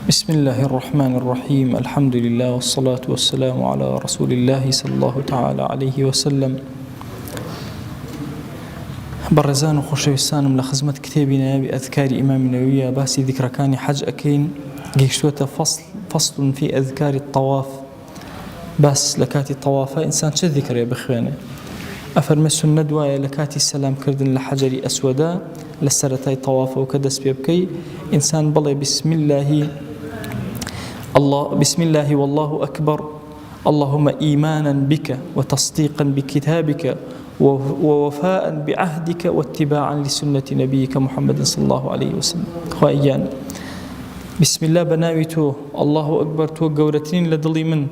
بسم الله الرحمن الرحيم. الحمد لله والصلاة والسلام على رسول الله صلى الله تعالى عليه وسلم. برزان وخوشويستانم لخزمة كتابنا بأذكار إمام النووي باسي ذكر كان حج أكين جيشتوة فصل في أذكار الطواف. بس لكاتي الطواف إنسان شو ذكر يا بخوانه أفرمي السنة دوايا لكاتي السلام كردن لحجر أسودا لسرتاي طواف وكدس بيبكي إنسان بلي بسم الله والله أكبر اللهم إيمانا بك وتصديقا بكتابك ووفاء بعهدك واتباعا لسنة نبيك محمد صلى الله عليه وسلم. خوايان بسم الله بناويتو الله أكبر تو قورتين لدلي من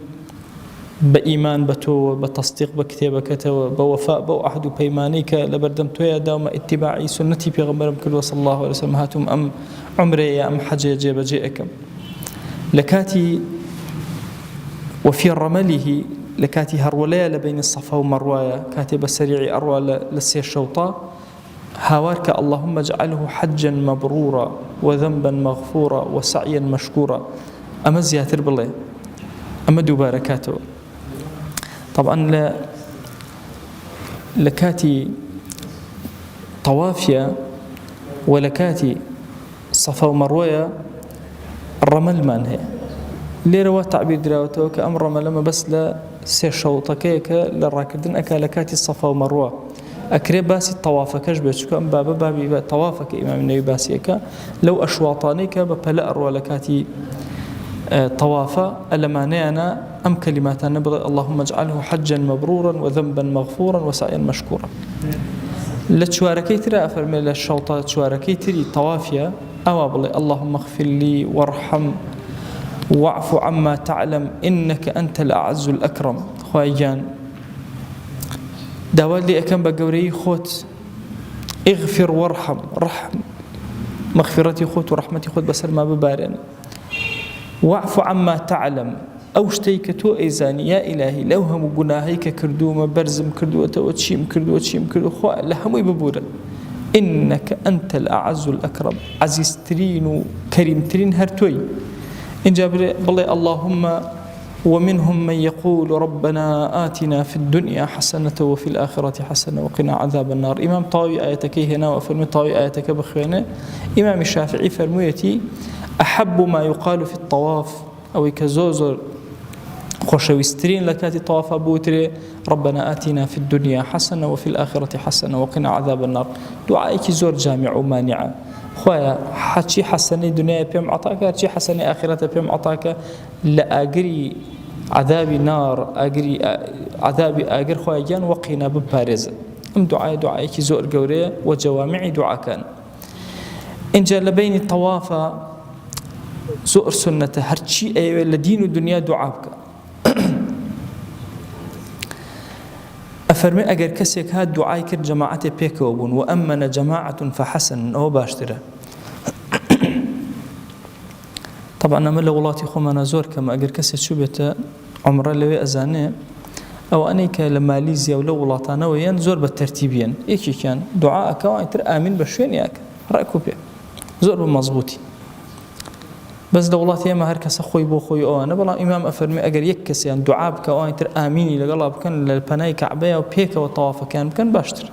بإيمان بتو بتصديق بكتابك بوفاء بعهد بيمانيك لبردمتو يا دوم اتباعي سنتي بيغمبرم كل صلى الله عليه وسلم هاتم أم عمري يا أم حج جيب جيئكم لكاتي وفي رمله لكاتي هروليا لبين الصفا ومروايا كاتب السريع أروى لسي الشوطاء هاوارك اللهم اجعله حجا مبرورا وذنبا مغفورا وسعيا مشكورا أما زياتر بالله أما دوباركاته. طبعا لكاتي طوافيا ولكاتي صفا ومرويا الرمل من هي ليروا تعبير دراوته كأمر رمل لما بس لا سيشوطكيك للراكدين أكالكاتي الصفا ومروة أكري باسي الطوافك أجبتك أم بابي طوافك إمام النبي باسيك لو أشواطانيك ببلا أروى لكاتي طوافا ألمانينا أم كلمات نبغي اللهم اجعله حجا مبرورا وذنبا مغفورا وسعيا مشكورا. لتشواركي ترى أفرمي للشوطة تشواركي تري طوافيا أوابلي اللهم اغفر لي وارحم واعف عما تعلم إنك أنت الأعز الأكرم. خوايجان داوالي أكم بقوري خوت اغفر وارحم رحم مغفرتي خوت ورحمتي خوت بسر ما ببارن واعف عما تعلم أو شتيك تو إيزاني يا إلهي لو هم جناهيك كردوما برزم كردو وتشيم كردو خوا لهم يببورا إنك أنت الأعز الأكرم عزيز ترين وكريم ترين هرتوي إن جابر بالله اللهم ومنهم من يقول ربنا آتنا في الدنيا حسنة وفي الآخرة حسنة وقنا عذاب النار. إمام طاوي آياتك هنا وفرمي طاوي آياتك بخيانة. إمام الشافعي فرميتي أحب ما يقال في الطواف أو كزوزر خوشويسترين لكاتي طواف بوتري ربنا آتنا في الدنيا حسنة وفي الآخرة حسنة وقنا عذاب النار. دعائك زور جامع ومانعة خويا حتشي حسنة دنيا بيم عطاك حتشي حسنة آخرة بيم عطاك لا أجري عذاب نار أجري عذاب أجر خويا جان وقنا ببارز. أم دعائك زور جورية وجوامع دعاء كان إن جاء لبين الطواف زور سنة هرشي أيوة لدين الدنيا دعابك أفرمي أجر كسيك هاد دعائك الجماعة بيكوبون وأمن جماعة فحسن أو باشترة. طبعا أنا لولاتي خمنا زور كما أجر كسيك شبيت عمره لوي أزاني أو أنيك لماليزيا ولو ولاتنا وين زور بالترتيبين إيش كان دعاءك وأنت آمين بشوين ياك رأيكوا بيه زور بمضبوطي بس دولاتي ما هركس خوي بو خوي أو أنا بلا إمام أفرمي أجر يكس يعني دعابك أو أنت آميني لقلب كان للبناي كعبية وبيك وطواف كان باشتر.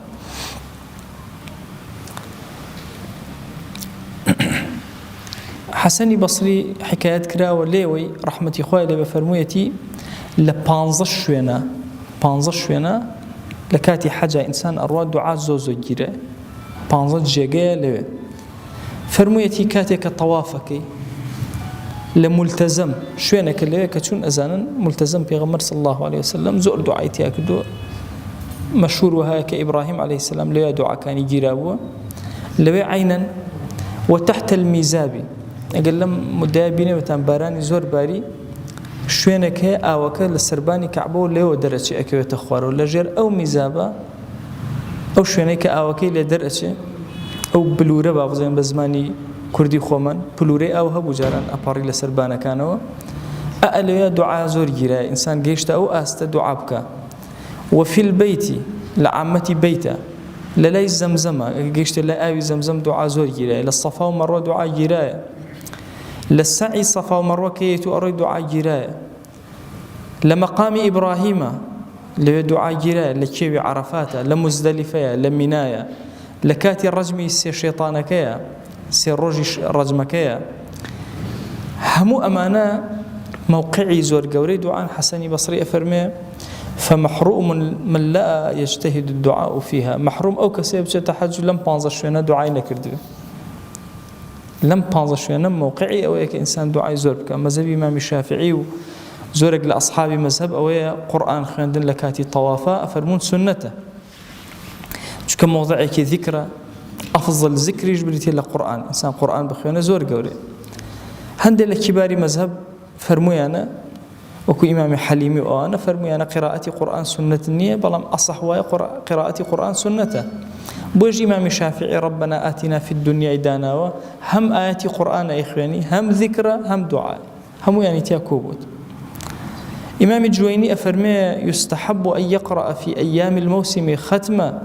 حسني بصري حكايات كرا وليوي رحمتي خوي اللي بفرميتي لبانزش شوينا لكاتي حاجة إنسان أرواد دعاء زوزو جيرة بانزش جيجا لوي فرميتي كاتك طوافك لملتزم شوينك اللي كتشون أزانا ملتزم بيغمر صلى الله عليه وسلم زور دعايتي أكدو مشهور وهاي كإبراهيم عليه السلام لو دعاء كان يجيرابه لو عينا وتحت الميزابي أقول لهم مدابين وتنباراني زور باري شوينك هي آوك للسرباني كعبو لو درجة أكيو تخوارو لجير أو ميزابا أو شوينك آوك لدرجة أو بلورة بابزين بزماني كردي خومن بلوري أو هبو جاران أباري لسربانا كانوا أأليا دعاء زور جيرا إنسان جيشتا أو أست دعابك وفي البيت لعامتي بيتا للاي زمزمة جيشتا لا آوي زمزم دعاء زور جيرا للصفا ومروة دعاء جيرا للسعي صفا ومروة كيتو أريد دعاء جراية لمقام إبراهيم لو دعاء جراية لكيوي عرفاته لمزدلفة لمنايا لكاتي الرجمي سي شيطانكيا سي الرجي رجمكيا همو أمانة موقعي زور قوري دعاء حسني بصري أفرمي فمحروم من لا يجتهد الدعاء فيها محروم أو كسيب تحج لم بانزشونا دعاء نكرده لم بانزشونا موقعي أو إنسان دعاء زور بك مذهب إمام الشافعي زورك لأصحاب مذهب أو قرآن خاندن لكاتي طوافا أفرمون سنته شكا موضعك ذكرى أفضل ذكر يجبرتي للقرآن إنسان قرآن بخيونا زور قوري هندي لكبار مذهب فرمويانا وكو إمام حليمي وأنا فرمويانا قراءة قرآن سنة النية بلام أصح ويا قراءة قرآن سنته بوج إمام الشافعي ربنا آتنا في الدنيا دانا هم آيات قرآن يا إخواني هم ذكرى هم دعاء هم يعني تياكوبوت إمام الجويني أفرمي يستحب أن يقرأ في أيام الموسم ختمة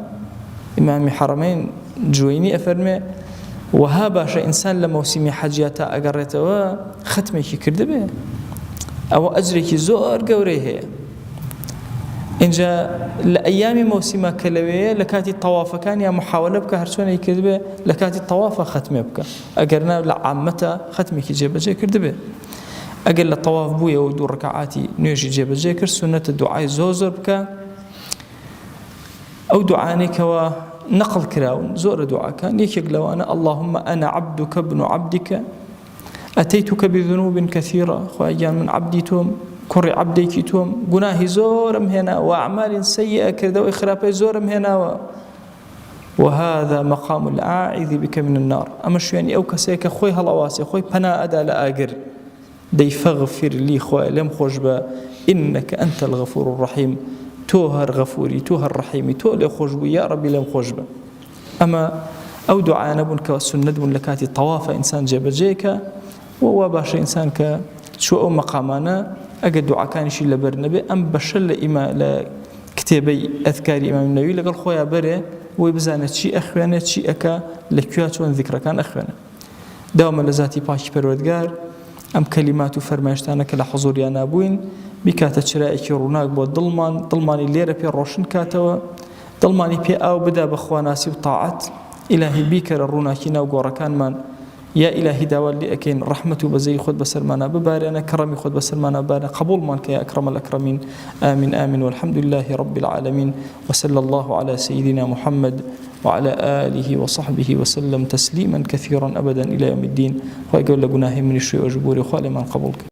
إمام حرمين جويني أفرمي وها باش إنسان لموسم حجياتا أقريته ختمة كردبه أو أجرك زور قوريه إنجا لأيام موسم كلوية لكاتي الطواف كان يا محاولة بك هرسونا يكذبه لكاتي الطواف ختمة بك أقرنا لعامة ختمة كجيبة جي كردبه أقل الطواف بويا ودور ركعاتي نيجي جيبة جي كر سنة الدعاء زوزر بك أو دعانيك ونقل كراون زور دعاء كان يكيق لو أنا اللهم أنا عبدك ابن عبدك أتيتك بذنوب كثيرة خواجان من عبدي توم كري عبديك توم قناهي زورم هنا وأعمال سيئة كذا وإخرابي زورم هنا وهذا مقام الأعيذ بك من النار أما شو يعني أو كسيك خوي هالأواسي خوي بنا أدا لآقر دي فاغفر لي خوي لم خوجبا إنك أنت الغفور الرحيم توهر غفوري توهر رحيمي تولي خوجبا يا ربي لم خوجبا أما أو دعاء نبن كسنة بن لكاتي طواف إنسان جاب جيكا وهو باش إنسان شو أو مقامنا أجد دعاء كان شيء لبرنبي أم بشل إما لكتابي أذكار إمام النووي لقال خويا بري ويبزانت شيء أخوانا شيء أكا لكيات ذكر كان أخوانا دوما لذاتي باش برودجار أم كلمات فرماشتانا كلا حضور يا نابوين بكاتة شرائك روناق بود ضلماني الليرة بي روشن كاتوا ضلماني بي أو بدا بخواناسي وطاعت إلهي بيكر الروناكينا وقورا كان من يا إلهي داوال لي أكين رحمته بزي خد بسلمانا بباري أنا كرمي خد بسلمانا باري قبول مانك يا أكرم الأكرمين آمين آمين والحمد لله رب العالمين وصلى الله على سيدنا محمد وعلى آله وصحبه وسلم تسليما كثيرا أبدا إلى يوم الدين ويقول لقناه من الشيء وجبوري خالي من قبولك